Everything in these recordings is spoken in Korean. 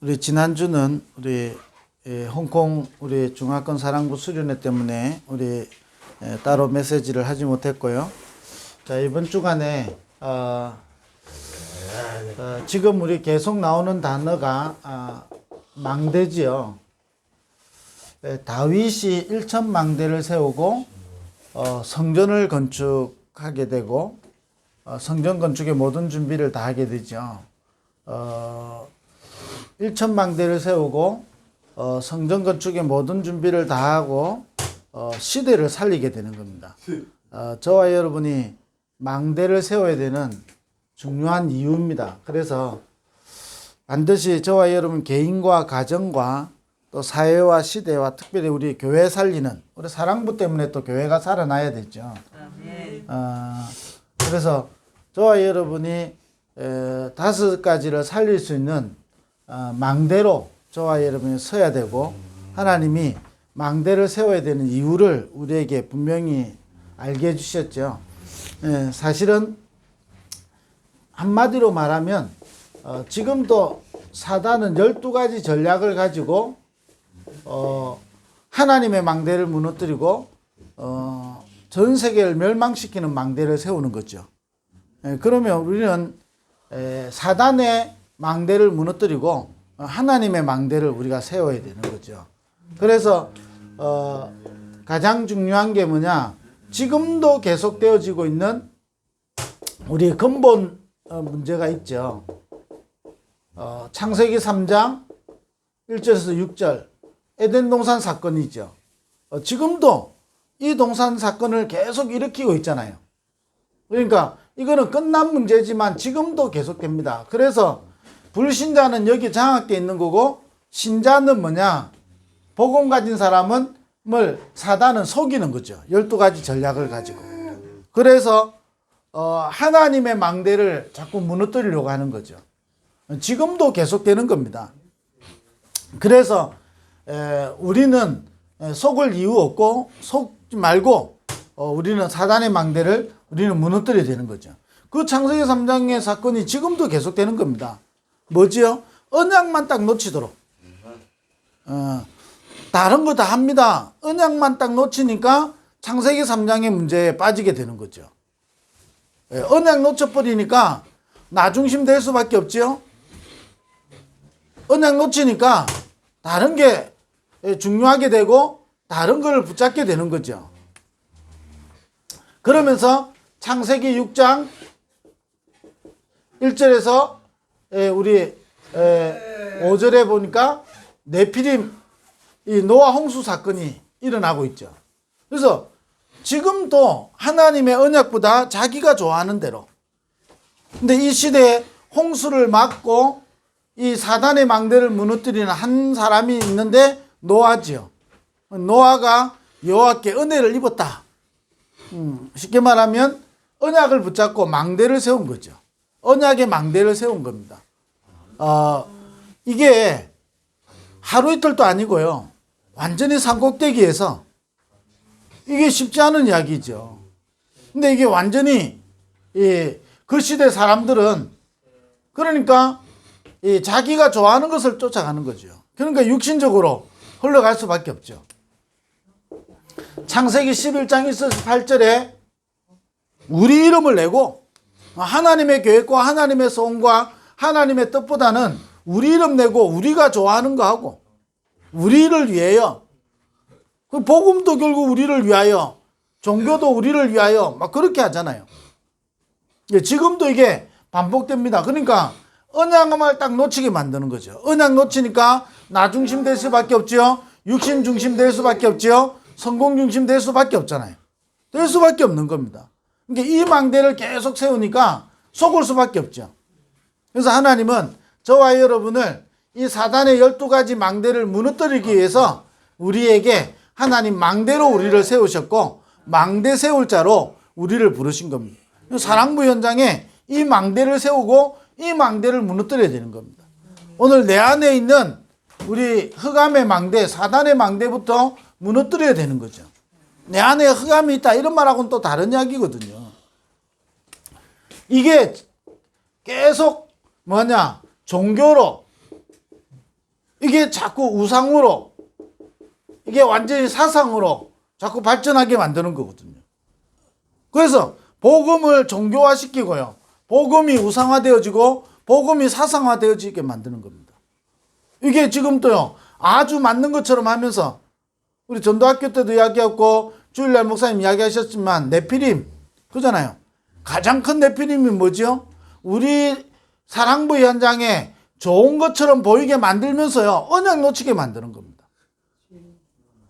우리 지난주는 우리 홍콩 우리 중화권 사랑부 수련회 때문에 우리 따로 메시지를 하지 못했고요. 자, 이번 주간에 지금 우리 계속 나오는 단어가 망대지요. 다윗이 1천 망대를 세우고 성전을 건축하게 되고 성전 건축의 모든 준비를 다 하게 되죠. 1천 망대를 세우고 성전 건축의 모든 준비를 다 하고 시대를 살리게 되는 겁니다. 저와 여러분이 망대를 세워야 되는 중요한 이유입니다. 그래서 반드시 저와 여러분 개인과 가정과 또 사회와 시대와 특별히 우리 교회 살리는 우리 사랑부 때문에 또 교회가 살아나야 되죠. 그래서 저와 여러분이 5가지를 살릴 수 있는 망대로 저와 여러분이 서야 되고 하나님이 망대를 세워야 되는 이유를 우리에게 분명히 알게 해주셨죠. 사실은 한마디로 말하면 지금도 사단은 12가지 전략을 가지고 하나님의 망대를 무너뜨리고 전 세계를 멸망시키는 망대를 세우는 거죠. 그러면 우리는 사단의 망대를 무너뜨리고 하나님의 망대를 우리가 세워야 되는 거죠. 그래서 가장 중요한 게 뭐냐, 지금도 계속되어지고 있는 우리 근본 문제가 있죠. 창세기 3장 1절에서 6절 에덴 동산 사건이죠. 지금도 이 동산 사건을 계속 일으키고 있잖아요. 그러니까 이거는 끝난 문제지만 지금도 계속됩니다. 그래서 불신자는 여기 장악되어 있는 거고 신자는 뭐냐, 복음 가진 사람은 사단은 속이는 거죠. 12가지 전략을 가지고. 그래서 하나님의 망대를 자꾸 무너뜨리려고 하는 거죠. 지금도 계속되는 겁니다. 그래서 우리는 속을 이유 없고 속지 말고 우리는 사단의 망대를 우리는 무너뜨려야 되는 거죠. 그 창세기 3장의 사건이 지금도 계속되는 겁니다. 뭐지요? 언약만 딱 놓치도록. 다른 거 다 합니다. 언약만 딱 놓치니까 창세기 3장의 문제에 빠지게 되는 거죠. 언약 놓쳐버리니까 나 중심 될 수밖에 없죠. 언약 놓치니까 다른 게 중요하게 되고 다른 걸 붙잡게 되는 거죠. 그러면서 창세기 6장 1절에서 우리 5절에 보니까 네피림 이 노아 홍수 사건이 일어나고 있죠. 그래서 지금도 하나님의 언약보다 자기가 좋아하는 대로, 근데 이 시대에 홍수를 막고 이 사단의 망대를 무너뜨리는 한 사람이 있는데 노아지요. 노아가 여호와께 은혜를 입었다. 쉽게 말하면 언약을 붙잡고 망대를 세운 거죠. 언약의 망대를 세운 겁니다. 이게 하루 이틀도 아니고요. 완전히 산꼭대기에서 이게 쉽지 않은 이야기죠. 근데 이게 완전히 그 시대 사람들은 그러니까 자기가 좋아하는 것을 쫓아가는 거죠. 그러니까 육신적으로 흘러갈 수밖에 없죠. 창세기 11장 1절에서 8절에 우리 이름을 내고 하나님의 계획과 하나님의 소원과 하나님의 뜻보다는 우리 이름 내고 우리가 좋아하는 거 하고 우리를 위하여, 그 복음도 결국 우리를 위하여, 종교도 우리를 위하여 막 그렇게 하잖아요. 지금도 이게 반복됩니다. 그러니까 언약을 딱 놓치게 만드는 거죠. 언약 놓치니까 나 중심 될 수밖에 없죠. 육신 중심 될 수밖에 없죠. 성공 중심 될 수밖에 없잖아요. 될 수밖에 없는 겁니다. 그러니까 이 망대를 계속 세우니까 속을 수밖에 없죠. 그래서 하나님은 저와 여러분을 이 사단의 12가지 망대를 무너뜨리기 위해서 우리에게 하나님 망대로 우리를 세우셨고 망대 세울 자로 우리를 부르신 겁니다. 사랑부 현장에 이 망대를 세우고 이 망대를 무너뜨려야 되는 겁니다. 오늘 내 안에 있는 우리 흑암의 망대, 사단의 망대부터 무너뜨려야 되는 거죠. 내 안에 흑암이 있다 이런 말하고는 또 다른 이야기거든요. 이게 계속 뭐냐, 종교로, 이게 자꾸 우상으로, 이게 완전히 사상으로 자꾸 발전하게 만드는 거거든요. 그래서 복음을 종교화시키고요. 복음이 우상화되어지고 복음이 사상화되어지게 만드는 겁니다. 이게 지금 또요, 아주 맞는 것처럼 하면서 우리 전도학교 때도 이야기했고 주일날 목사님 이야기하셨지만 네피림 그잖아요. 가장 큰 네피림이 뭐죠? 우리 사랑부 현장에 좋은 것처럼 보이게 만들면서요, 언약 놓치게 만드는 겁니다.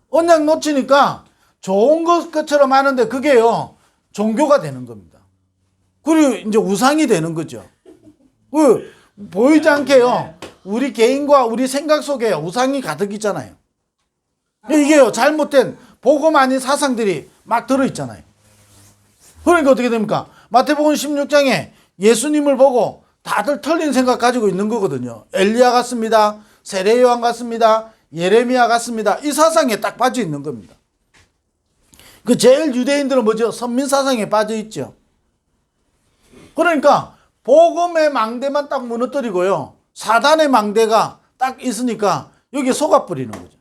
언약 놓치니까 좋은 것처럼 하는데 그게요, 종교가 되는 겁니다. 그리고 이제 우상이 되는 거죠. 보이지 않게요, 우리 개인과 우리 생각 속에 우상이 가득 있잖아요. 이게요, 잘못된 복음 아닌 사상들이 막 들어있잖아요. 그러니까 어떻게 됩니까? 마태복음 16장에 예수님을 보고 다들 틀린 생각 가지고 있는 거거든요. 엘리야 같습니다. 세례 요한 같습니다. 예레미야 같습니다. 이 사상에 딱 빠져 있는 겁니다. 그 제일 유대인들은 뭐죠? 선민 사상에 빠져 있죠. 그러니까 복음의 망대만 딱 무너뜨리고요, 사단의 망대가 딱 있으니까 여기 속아버리는 거죠.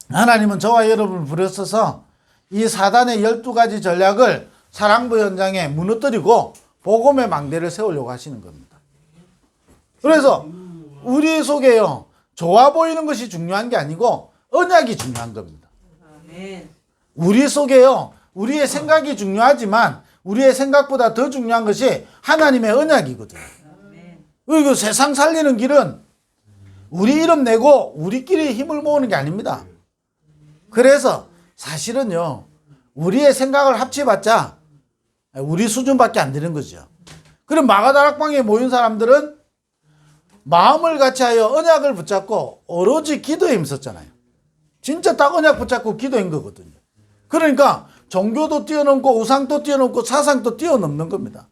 하나님은 저와 여러분을 부르셔서 이 사단의 12가지 전략을 사랑부 현장에 무너뜨리고 복음의 망대를 세우려고 하시는 겁니다. 그래서 우리 속에요, 좋아 보이는 것이 중요한 게 아니고 언약이 중요한 겁니다. 우리 속에요, 우리의 생각이 중요하지만 우리의 생각보다 더 중요한 것이 하나님의 언약이거든요. 그리고 세상 살리는 길은 우리 이름 내고 우리끼리 힘을 모으는 게 아닙니다. 그래서 사실은요, 우리의 생각을 합쳐봤자 우리 수준밖에 안 되는 거죠. 그럼 마가다락방에 모인 사람들은 마음을 같이하여 언약을 붙잡고 오로지 기도에 힘썼잖아요. 진짜 딱 언약 붙잡고 기도한 거거든요. 그러니까 종교도 뛰어넘고 우상도 뛰어넘고 사상도 뛰어넘는 겁니다.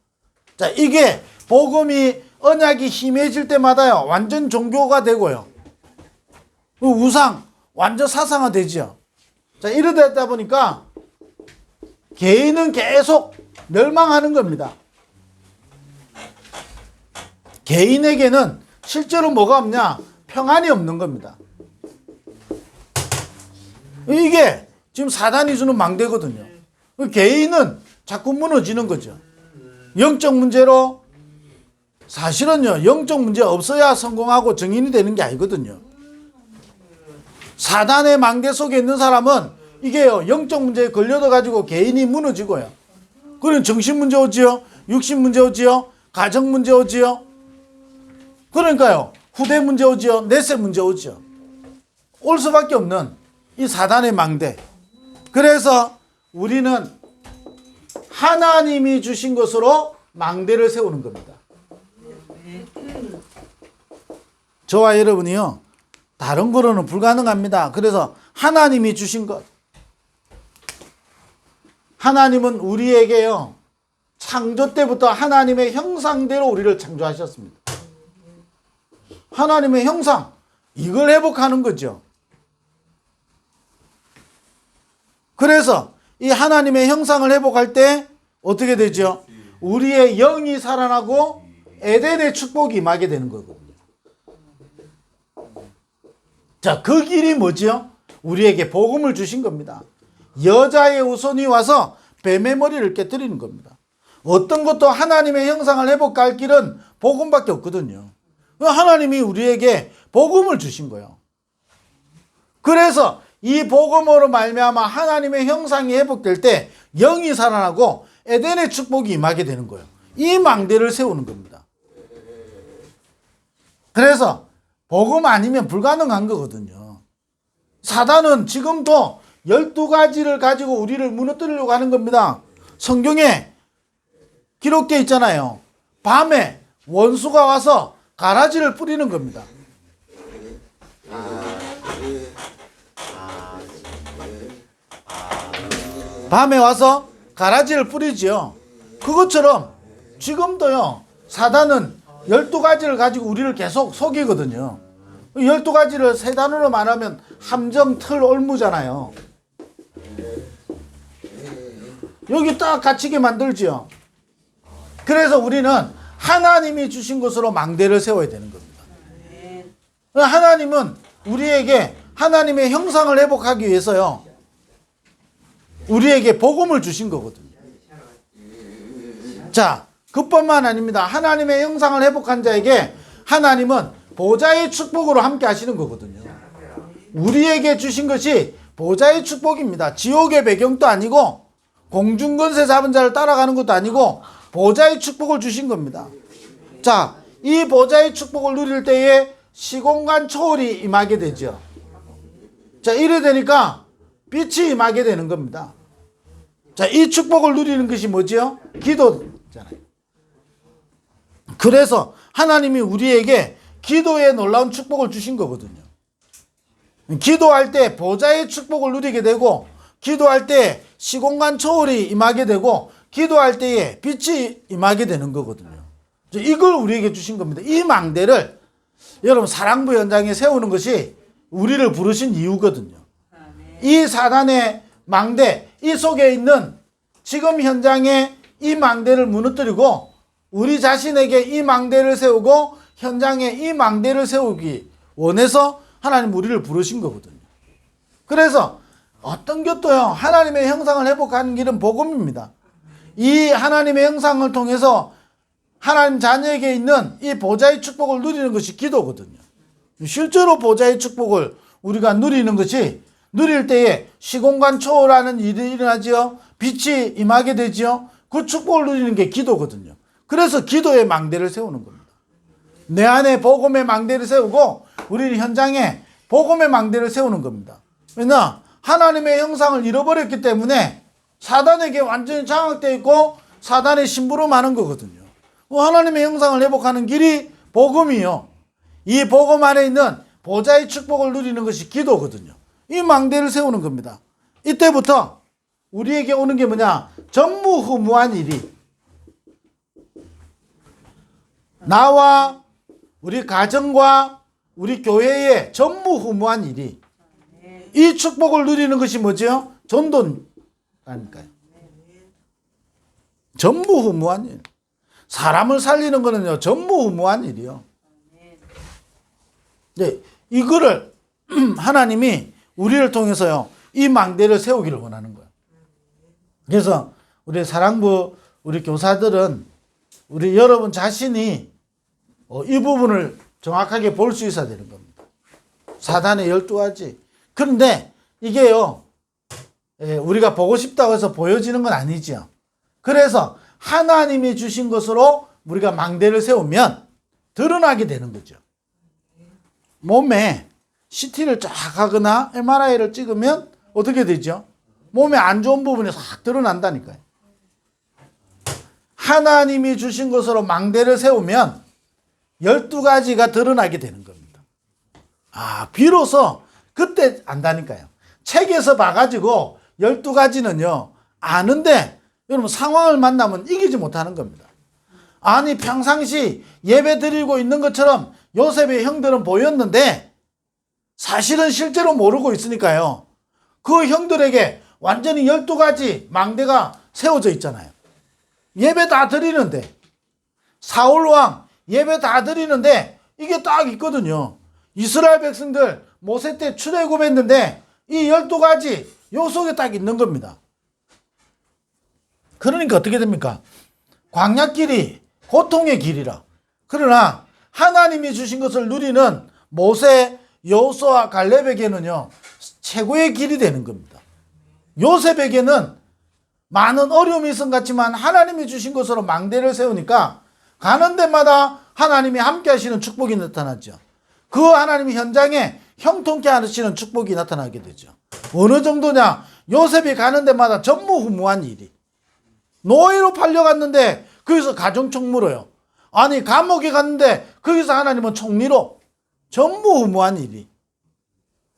자, 이게 복음이 언약이 힘해질 때마다요, 완전 종교가 되고요, 우상 완전 사상화 되죠. 자, 이러다 보니까 개인은 계속 멸망하는 겁니다. 개인에게는 실제로 뭐가 없냐? 평안이 없는 겁니다. 이게 지금 사단이 주는 망대거든요. 개인은 자꾸 무너지는 거죠. 영적 문제로, 사실은요, 영적 문제 없어야 성공하고 정인이 되는 게 아니거든요. 사단의 망대 속에 있는 사람은 이게요, 영적 문제에 걸려져 가지고 개인이 무너지고요, 그럼 정신 문제 오지요, 육신 문제 오지요, 가정 문제 오지요, 그러니까요, 후대 문제 오지요, 내세 문제 오지요. 올 수밖에 없는 이 사단의 망대. 그래서 우리는 하나님이 주신 것으로 망대를 세우는 겁니다. 저와 여러분이요, 다른 거로는 불가능합니다. 그래서 하나님이 주신 것, 하나님은 우리에게요, 창조 때부터 하나님의 형상대로 우리를 창조하셨습니다. 하나님의 형상, 이걸 회복하는 거죠. 그래서 이 하나님의 형상을 회복할 때 어떻게 되죠? 우리의 영이 살아나고 에덴의 축복이 임하게 되는 거거든요. 자, 그 길이 뭐죠? 우리에게 복음을 주신 겁니다. 여자의 후손이 와서 뱀의 머리를 깨뜨리는 겁니다. 어떤 것도 하나님의 형상을 회복할 길은 복음밖에 없거든요. 하나님이 우리에게 복음을 주신 거예요. 그래서 이 복음으로 말미암아 하나님의 형상이 회복될 때 영이 살아나고 에덴의 축복이 임하게 되는 거예요. 이 망대를 세우는 겁니다. 그래서 복음 아니면 불가능한 거거든요. 사단은 지금도 12가지를 가지고 우리를 무너뜨리려고 하는 겁니다. 성경에 기록되어 있잖아요. 밤에 원수가 와서 가라지를 뿌리는 겁니다. 밤에 와서 가라지를 뿌리지요. 그것처럼 지금도요, 사단은 12가지를 가지고 우리를 계속 속이거든요. 12가지를 세 단어로 말하면 함정, 틀, 올무잖아요. 여기 딱 갇히게 만들지요. 그래서 우리는 하나님이 주신 것으로 망대를 세워야 되는 겁니다. 하나님은 우리에게 하나님의 형상을 회복하기 위해서요, 우리에게 복음을 주신 거거든요. 자, 그뿐만 아닙니다. 하나님의 형상을 회복한 자에게 하나님은 보좌의 축복으로 함께 하시는 거거든요. 우리에게 주신 것이 보좌의 축복입니다. 지옥의 배경도 아니고 공중권세 잡은 자를 따라가는 것도 아니고 보좌의 축복을 주신 겁니다. 자, 이 보좌의 축복을 누릴 때에 시공간 초월이 임하게 되죠. 자, 이래 되니까 빛이 임하게 되는 겁니다. 자, 이 축복을 누리는 것이 뭐지요? 기도잖아요. 그래서 하나님이 우리에게 기도의 놀라운 축복을 주신 거거든요. 기도할 때 보좌의 축복을 누리게 되고, 기도할 때 시공간 초월이 임하게 되고, 기도할 때에 빛이 임하게 되는 거거든요. 이걸 우리에게 주신 겁니다. 이 망대를 여러분 사랑부 현장에 세우는 것이 우리를 부르신 이유거든요. 이 사단의 망대, 이 속에 있는 지금 현장에 이 망대를 무너뜨리고 우리 자신에게 이 망대를 세우고 현장에 이 망대를 세우기 원해서 하나님 우리를 부르신 거거든요. 그래서 어떤 것도요, 하나님의 형상을 회복하는 길은 복음입니다. 이 하나님의 형상을 통해서 하나님 자녀에게 있는 이 보좌의 축복을 누리는 것이 기도거든요. 실제로 보좌의 축복을 우리가 누리는 것이, 누릴 때에 시공간 초월하는 일이 일어나지요. 빛이 임하게 되지요. 그 축복을 누리는 게 기도거든요. 그래서 기도의 망대를 세우는 겁니다. 내 안에 복음의 망대를 세우고 우리는 현장에 복음의 망대를 세우는 겁니다. 왜냐? 하나님의 형상을 잃어버렸기 때문에 사단에게 완전히 장악되어 있고 사단의 심부름하는 거거든요. 하나님의 형상을 회복하는 길이 복음이요. 이 복음 안에 있는 보좌의 축복을 누리는 것이 기도거든요. 이 망대를 세우는 겁니다. 이때부터 우리에게 오는 게 뭐냐? 전무후무한 일이, 나와 우리 가정과 우리 교회에 전무후무한 일이, 이 축복을 누리는 것이 뭐죠? 전도라니까요. 전무후무한 일. 사람을 살리는 거는요, 전무후무한 일이요. 네, 이거를 하나님이 우리를 통해서요, 이 망대를 세우기를 원하는 거예요. 그래서 우리 사랑부, 우리 교사들은 우리 여러분 자신이 이 부분을 정확하게 볼 수 있어야 되는 겁니다. 사단의 12가지. 그런데 이게요, 우리가 보고 싶다고 해서 보여지는 건 아니죠. 그래서 하나님이 주신 것으로 우리가 망대를 세우면 드러나게 되는 거죠. 몸에 CT를 쫙 하거나 MRI를 찍으면 어떻게 되죠? 몸에 안 좋은 부분이 싹 드러난다니까요. 하나님이 주신 것으로 망대를 세우면 12가지가 드러나게 되는 겁니다. 비로소 그때 안다니까요. 책에서 봐가지고 12가지는요, 아는데 여러분 상황을 만나면 이기지 못하는 겁니다. 아니 평상시 예배 드리고 있는 것처럼 요셉의 형들은 보였는데 사실은 실제로 모르고 있으니까요. 그 형들에게 완전히 12가지 망대가 세워져 있잖아요. 예배 다 드리는데, 사울왕 예배 다 드리는데 이게 딱 있거든요. 이스라엘 백성들 모세 때 출애굽했는데 이 12가지 요 속에 딱 있는 겁니다. 그러니까 어떻게 됩니까? 광야길이 고통의 길이라. 그러나 하나님이 주신 것을 누리는 모세, 여호수아, 갈렙에게는요, 최고의 길이 되는 겁니다. 요셉에게는 많은 어려움이 있은 것 같지만 하나님이 주신 것으로 망대를 세우니까 가는 데마다 하나님이 함께 하시는 축복이 나타나죠. 그 하나님이 현장에 형통케 하시는 축복이 나타나게 되죠. 어느 정도냐? 요셉이 가는 데마다 전무후무한 일이. 노예로 팔려갔는데 거기서 가정총 물어요. 아니 감옥에 갔는데 거기서 하나님은 총리로. 전무후무한 일이.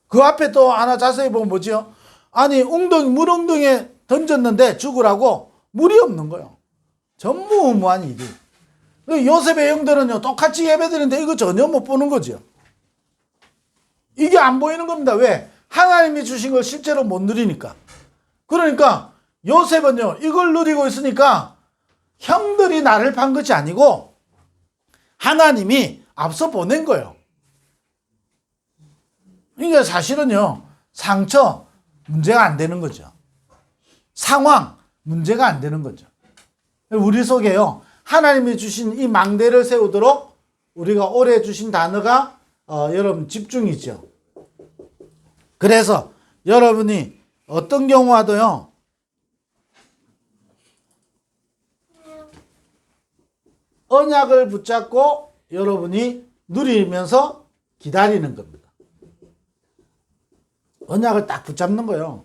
그 앞에 또 하나 자세히 보면 뭐지요? 아니 물웅덩이에 던졌는데 죽으라고 물이 없는 거예요. 전무후무한 일이. 요셉의 형들은요 똑같이 예배드리는데 이거 전혀 못 보는 거죠. 이게 안 보이는 겁니다. 왜? 하나님이 주신 걸 실제로 못 누리니까. 그러니까 요셉은요 이걸 누리고 있으니까 형들이 나를 판 것이 아니고 하나님이 앞서 보낸 거예요. 그러니까 사실은요, 상처 문제가 안 되는 거죠. 상황 문제가 안 되는 거죠. 우리 속에요, 하나님이 주신 이 망대를 세우도록 우리가 올해 주신 단어가 여러분 집중이죠. 그래서 여러분이 어떤 경우와도요, 언약을 붙잡고 여러분이 누리면서 기다리는 겁니다. 언약을 딱 붙잡는 거예요.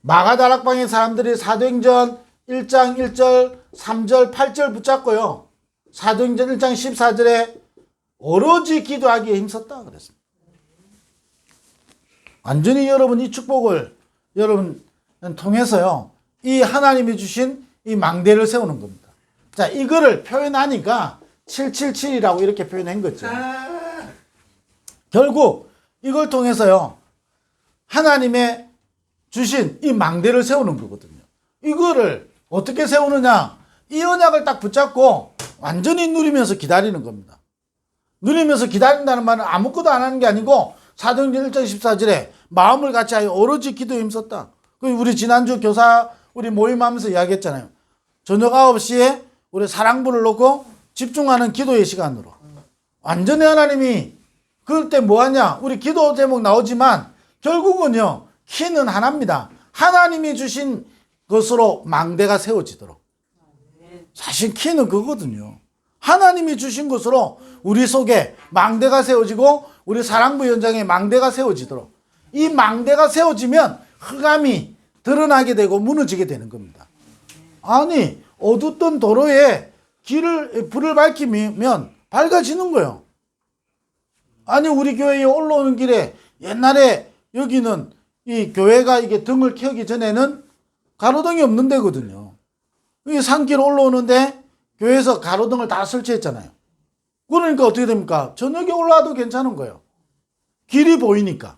마가다락방의 사람들이 사도행전 1장 1절, 3절, 8절 붙잡고요. 사도행전 1장 14절에 오로지 기도하기에 힘썼다 그랬습니다. 완전히 여러분 이 축복을 여러분 통해서요, 이 하나님이 주신 이 망대를 세우는 겁니다. 자, 이거를 표현하니까 777이라고 이렇게 표현한 거죠. 결국 이걸 통해서요, 하나님의 주신 이 망대를 세우는 거거든요. 이거를 어떻게 세우느냐? 이 언약을 딱 붙잡고 완전히 누리면서 기다리는 겁니다. 누리면서 기다린다는 말은 아무것도 안 하는 게 아니고 사도행전 1장 14절에 마음을 같이 하여 오로지 기도에 힘썼다. 우리 지난주 교사 우리 모임하면서 이야기했잖아요. 저녁 9시에 우리 사랑부를 놓고 집중하는 기도의 시간으로. 완전히 하나님이 그럴 때 뭐하냐? 우리 기도 제목 나오지만 결국은요, 키는 하나입니다. 하나님이 주신 것으로 망대가 세워지도록. 사실 키는 그거거든요. 하나님이 주신 것으로 우리 속에 망대가 세워지고 우리 사랑부 현장에 망대가 세워지도록. 이 망대가 세워지면 흑암이 드러나게 되고 무너지게 되는 겁니다. 아니, 어둡던 도로에 불을 밝히면 밝아지는 거예요. 아니, 우리 교회에 올라오는 길에 옛날에 여기는 이 교회가 이게 등을 켜기 전에는 가로등이 없는 데거든요. 이 산길 올라오는데 교회에서 가로등을 다 설치했잖아요. 그러니까 어떻게 됩니까? 저녁에 올라와도 괜찮은 거예요. 길이 보이니까.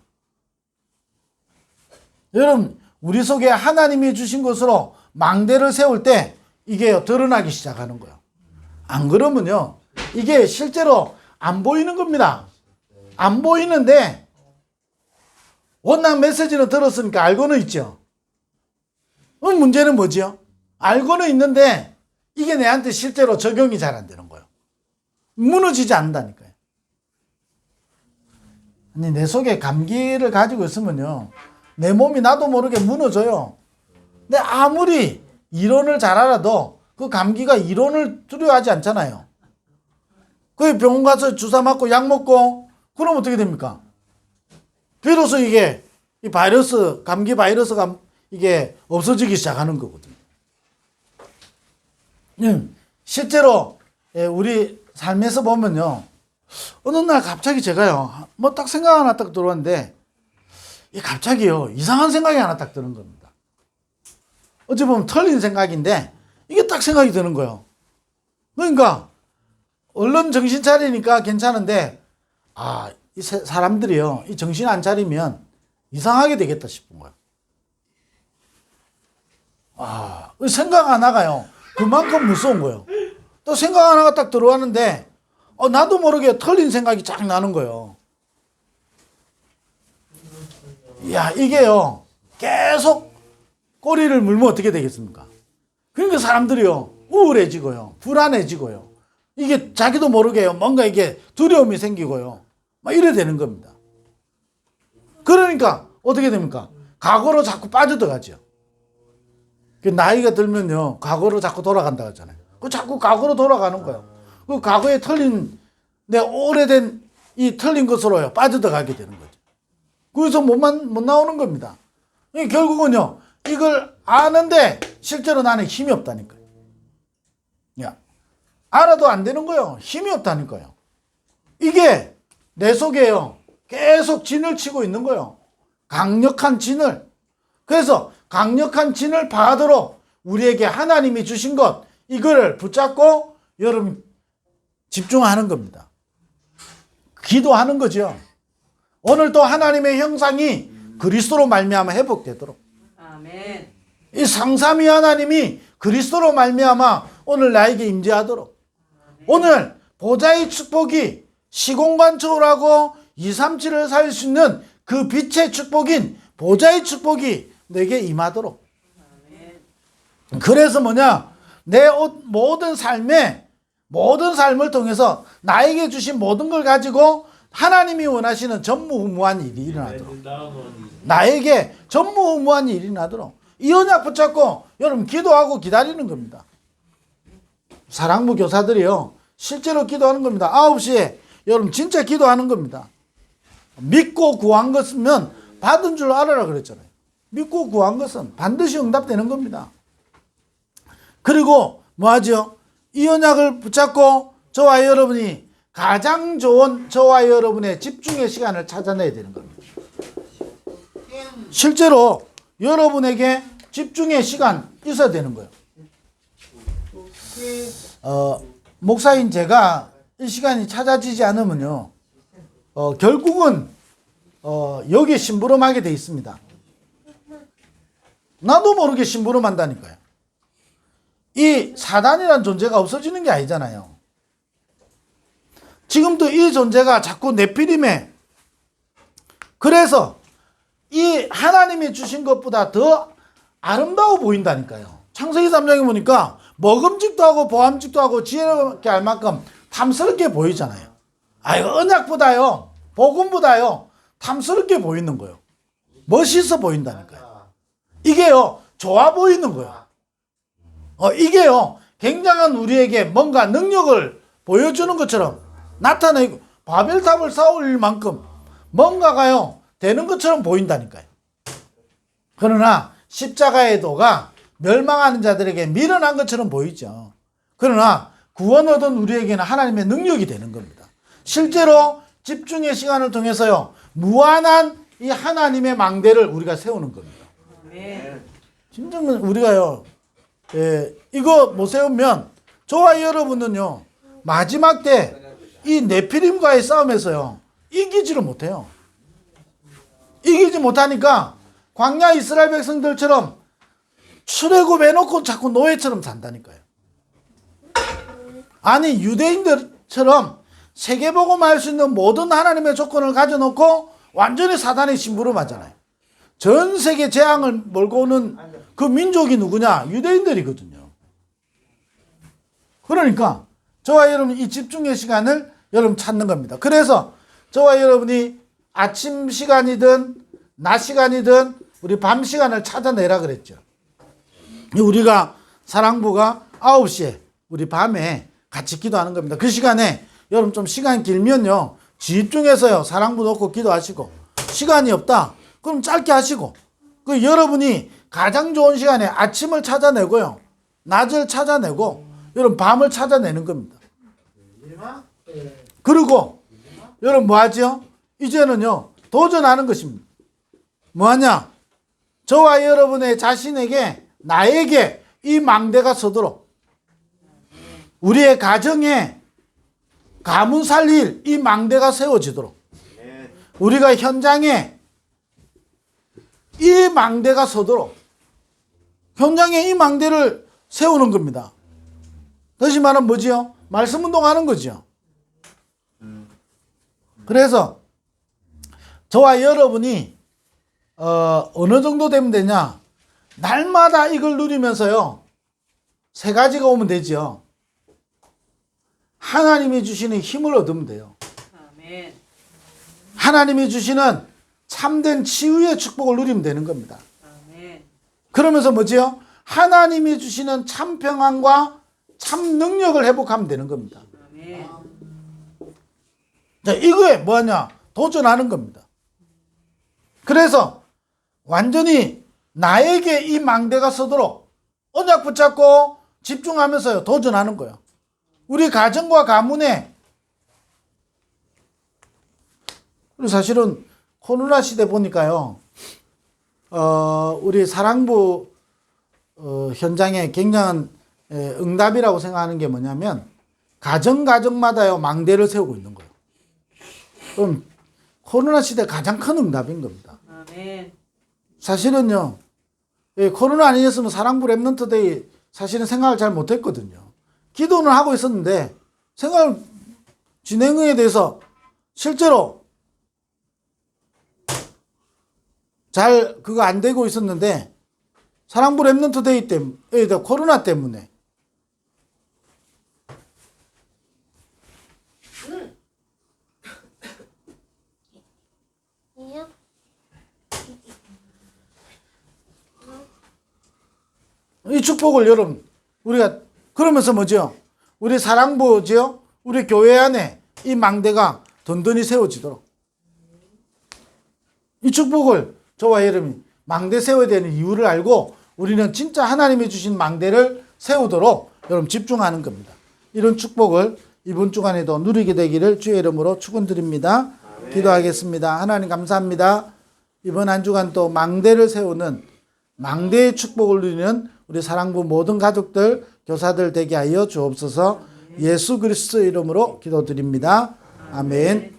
여러분, 우리 속에 하나님이 주신 것으로 망대를 세울 때 이게 드러나기 시작하는 거예요. 안 그러면요, 이게 실제로 안 보이는 겁니다. 안 보이는데 워낙 메시지는 들었으니까 알고는 있죠. 문제는 뭐지요? 알고는 있는데 이게 내한테 실제로 적용이 잘 안 되는 거예요. 무너지지 않는다니까요. 아니, 내 속에 감기를 가지고 있으면요, 내 몸이 나도 모르게 무너져요. 근데 아무리 이론을 잘 알아도 그 감기가 이론을 두려워하지 않잖아요. 그 병원 가서 주사 맞고 약 먹고 그럼 어떻게 됩니까? 비로소 이게 이 바이러스, 감기 바이러스가 이게 없어지기 시작하는 거거든요. 실제로 우리 삶에서 보면요, 어느 날 갑자기 제가요, 뭐 딱 생각 하나 딱 들어왔는데 갑자기요, 이상한 생각이 하나 딱 드는 겁니다. 어찌 보면 틀린 생각인데 이게 딱 생각이 드는 거예요. 그러니까 얼른 정신 차리니까 괜찮은데, 이 사람들이요, 이 정신 안 차리면 이상하게 되겠다 싶은 거예요. 생각 하나가요, 그만큼 무서운 거예요. 또 생각 하나가 딱 들어왔는데 나도 모르게 틀린 생각이 쫙 나는 거예요. 야, 이게요, 계속 꼬리를 물면 어떻게 되겠습니까? 그러니까 사람들이요, 우울해지고요, 불안해지고요, 이게 자기도 모르게요, 뭔가 이게 두려움이 생기고요, 막 이래 되는 겁니다. 그러니까 어떻게 됩니까? 과거로 자꾸 빠져들어가죠. 나이가 들면요, 과거로 자꾸 돌아간다 하잖아요. 그 자꾸 과거로 돌아가는 거예요. 그 과거에 틀린, 내 오래된 이 틀린 것으로요, 빠져들어가게 되는 거죠. 그래서 못 나오는 겁니다. 결국은요, 이걸 아는데 실제로 나는 힘이 없다니까요. 야, 알아도 안 되는 거예요. 힘이 없다니까요. 이게 내 속에요, 계속 진을 치고 있는 거예요. 강력한 진을. 그래서 강력한 진을 받도록 우리에게 하나님이 주신 것, 이걸 붙잡고 여러분 집중하는 겁니다. 기도하는 거죠. 오늘 또 하나님의 형상이 그리스도로 말미암아 회복되도록. 아멘. 이 성삼위 하나님이 그리스도로 말미암아 오늘 나에게 임재하도록. 오늘 보좌의 축복이 시공간 초월하고 237을 살릴 수 있는 그 빛의 축복인 보좌의 축복이 내게 임하도록. 그래서 뭐냐? 내 모든 삶을 통해서 나에게 주신 모든 걸 가지고 하나님이 원하시는 전무후무한 일이 일어나도록. 나에게 전무후무한 일이 일어나도록. 이 언약 붙잡고 여러분 기도하고 기다리는 겁니다. 사랑부 교사들이요. 실제로 기도하는 겁니다. 9시에 여러분 진짜 기도하는 겁니다. 믿고 구한 것이면 받은 줄 알아라 그랬잖아요. 믿고 구한 것은 반드시 응답되는 겁니다. 그리고 뭐하죠? 이 언약을 붙잡고 저와 여러분이 가장 좋은 저와 여러분의 집중의 시간을 찾아내야 되는 겁니다. 실제로 여러분에게 집중의 시간 있어야 되는 거예요. 목사인 제가 이 시간이 찾아지지 않으면요, 결국은 여기에 심부름하게 돼 있습니다. 나도 모르게 심부름한다니까요. 이 사단이라는 존재가 없어지는 게 아니잖아요. 지금도 이 존재가 자꾸 네피림에, 그래서 이 하나님이 주신 것보다 더 아름다워 보인다니까요. 창세기 3장에 보니까 먹음직도 하고 보암직도 하고 지혜롭게 할 만큼 탐스럽게 보이잖아요. 언약보다요, 복음보다요 탐스럽게 보이는 거예요. 멋있어 보인다니까요. 이게요 좋아 보이는 거예요. 이게요 굉장한 우리에게 뭔가 능력을 보여주는 것처럼 나타내고 바벨탑을 쌓을 만큼 뭔가가요 되는 것처럼 보인다니까요. 그러나 십자가의 도가 멸망하는 자들에게 미련한 것처럼 보이죠. 그러나 구원 얻은 우리에게는 하나님의 능력이 되는 겁니다. 실제로 집중의 시간을 통해서요 무한한 이 하나님의 망대를 우리가 세우는 겁니다. 진정은 우리가요 이거 못 세우면 저와 여러분은요 마지막 때 이 네피림과의 싸움에서요 이기지를 못해요. 이기지 못하니까 광야 이스라엘 백성들처럼 출애굽해놓고 자꾸 노예처럼 산다니까요. 아니 유대인들처럼 세계복음 할 수 있는 모든 하나님의 조건을 가져놓고 완전히 사단의 심부름하잖아요. 전 세계 재앙을 몰고 오는 그 민족이 누구냐? 유대인들이거든요. 그러니까 저와 여러분 이 집중의 시간을 여러분 찾는 겁니다. 그래서 저와 여러분이 아침 시간이든 낮 시간이든 우리 밤 시간을 찾아내라 그랬죠. 우리가 사랑부가 9시에 우리 밤에 같이 기도하는 겁니다. 그 시간에 여러분 좀 시간 길면요 집중해서요 사랑부 놓고 기도하시고, 시간이 없다 그럼 짧게 하시고, 그 여러분이 가장 좋은 시간에 아침을 찾아내고요 낮을 찾아내고 여러분 밤을 찾아내는 겁니다. 그리고 여러분 뭐하죠? 이제는요 도전하는 것입니다. 뭐하냐? 저와 여러분의 자신에게 나에게 이 망대가 서도록, 우리의 가정에 가문 살릴 이 망대가 세워지도록, 우리가 현장에 이 망대가 서도록, 현장에 이 망대를 세우는 겁니다. 다시 말하면 뭐지요? 말씀 운동하는 거죠. 그래서 저와 여러분이 어느 정도 되면 되냐? 날마다 이걸 누리면서요 3가지가 오면 되죠. 하나님이 주시는 힘을 얻으면 돼요. 아멘. 하나님이 주시는 참된 치유의 축복을 누리면 되는 겁니다. 아멘. 그러면서 뭐지요? 하나님이 주시는 참 평안과 참 능력을 회복하면 되는 겁니다. 아멘. 자, 이거에 뭐냐? 도전하는 겁니다. 그래서 완전히 나에게 이 망대가 서도록 언약 붙잡고 집중하면서요 도전하는 거예요. 우리 가정과 가문에, 사실은 코로나 시대 보니까요 우리 사랑부 현장에 굉장한 응답이라고 생각하는 게 뭐냐면 가정마다요 망대를 세우고 있는 거예요. 그럼 코로나 시대 가장 큰 응답인 겁니다. 아멘. 사실은요 코로나 아니었으면 사랑부 랩넌트 데이 사실은 생각을 잘 못했거든요. 기도는 하고 있었는데 생각을 진행에 대해서 실제로 잘 그거 안 되고 있었는데 사랑부 랩넌트 데이 때문에 코로나 때문에 이 축복을 여러분 우리가 그러면서 뭐죠? 우리 사랑부죠? 우리 교회 안에 이 망대가 든든히 세워지도록 이 축복을 저와 여러분이 망대 세워야 되는 이유를 알고 우리는 진짜 하나님이 주신 망대를 세우도록 여러분 집중하는 겁니다. 이런 축복을 이번 주간에도 누리게 되기를 주의 이름으로 축원드립니다. 기도하겠습니다. 하나님 감사합니다. 이번 한 주간 또 망대를 세우는 망대의 축복을 누리는 우리 사랑부 모든 가족들, 교사들 되게 하여 주옵소서. 예수 그리스도 이름으로 기도드립니다. 아멘.